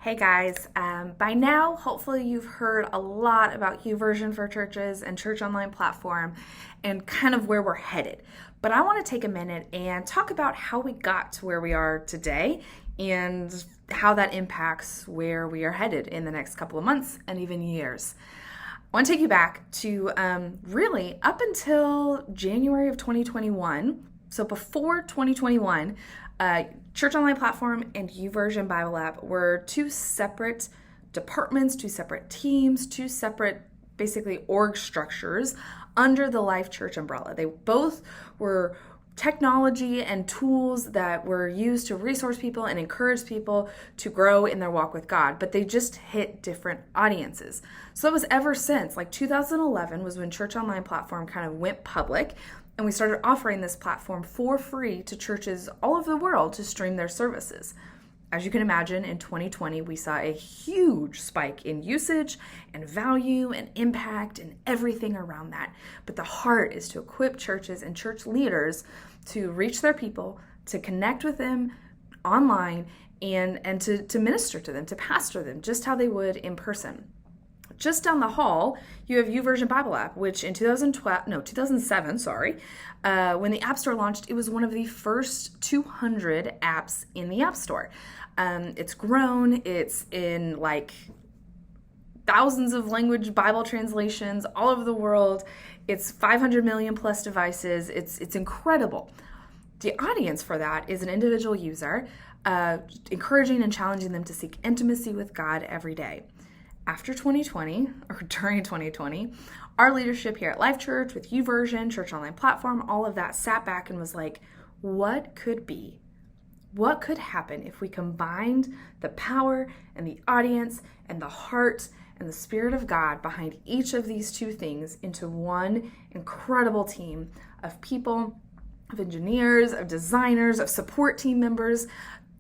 Hey guys, by now, hopefully you've heard a lot about YouVersion for Churches and Church Online Platform and kind of where we're headed. But I want to take a minute and talk about how we got to where we are today and how that impacts where we are headed in the next couple of months and even years. I want to take you back to really up until January of 2021. So before 2021, Church Online Platform and YouVersion Bible App were two separate departments, two separate teams, two separate basically org structures under the Life Church umbrella. They both were technology and tools that were used to resource people and encourage people to grow in their walk with God, but they just hit different audiences. So it was ever since, like 2011 was when Church Online Platform kind of went public, and we started offering this platform for free to churches all over the world to stream their services. As you can imagine, in 2020, we saw a huge spike in usage and value and impact and everything around that. But the heart is to equip churches and church leaders to reach their people, to connect with them online, and to minister to them, to pastor them, just how they would in person. Just down the hall, you have YouVersion Bible App, which in 2007, when the App Store launched, it was one of the first 200 apps in the App Store. It's grown. It's in like thousands of language Bible translations all over the world. It's 500 million plus devices. It's incredible. The audience for that is an individual user, encouraging and challenging them to seek intimacy with God every day. After 2020, or during 2020, our leadership here at Life Church with YouVersion, Church Online Platform, all of that sat back and was like, what could be? What could happen if we combined the power and the audience and the heart and the Spirit of God behind each of these two things into one incredible team of people, of engineers, of designers, of support team members,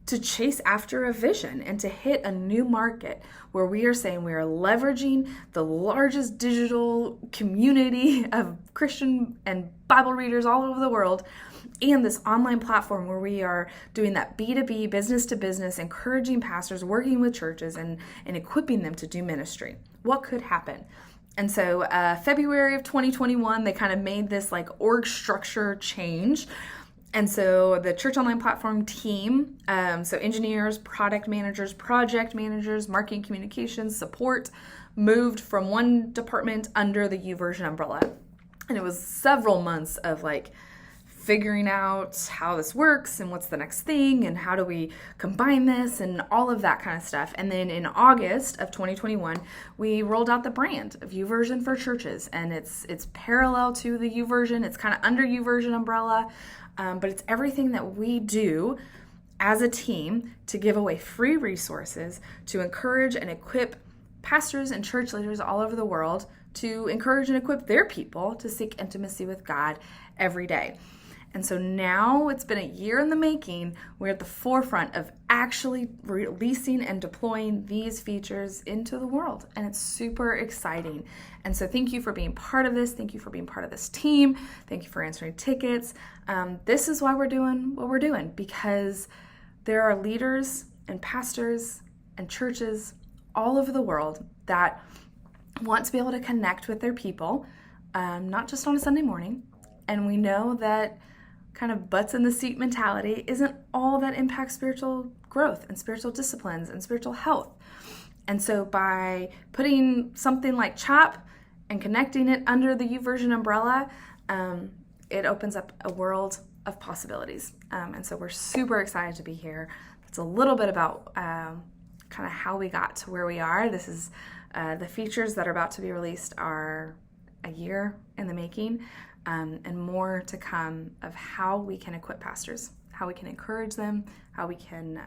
to chase after a vision and to hit a new market where we are saying we are leveraging the largest digital community of Christian and Bible readers all over the world and this online platform where we are doing that B2B, business to business, encouraging pastors, working with churches and equipping them to do ministry. What could happen? And so February of 2021, they kind of made this like org structure change. And so the Church Online Platform team, so engineers, product managers, project managers, marketing communications, support, moved from one department under the YouVersion umbrella. And it was several months of like figuring out how this works and what's the next thing and how do we combine this and all of that kind of stuff. And then in August of 2021, we rolled out the brand of YouVersion for Churches, and it's parallel to the YouVersion. It's kind of under YouVersion umbrella. But it's everything that we do as a team to give away free resources to encourage and equip pastors and church leaders all over the world to encourage and equip their people to seek intimacy with God every day. And so now it's been a year in the making. We're at the forefront of actually releasing and deploying these features into the world. And it's super exciting. And so thank you for being part of this. Thank you for being part of this team. Thank you for answering tickets. This is why we're doing what we're doing, because there are leaders and pastors and churches all over the world that want to be able to connect with their people, not just on a Sunday morning. And we know that kind of butts in the seat mentality isn't all that impacts spiritual growth and spiritual disciplines and spiritual health. And so by putting something like CHOP and connecting it under the YouVersion umbrella, it opens up a world of possibilities. And so we're super excited to be here. That's a little bit about kind of how we got to where we are. This is the features that are about to be released are a year in the making. And more to come of how we can equip pastors, how we can encourage them, how we can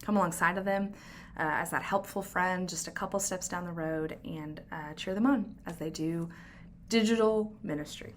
come alongside of them as that helpful friend just a couple steps down the road and cheer them on as they do digital ministry.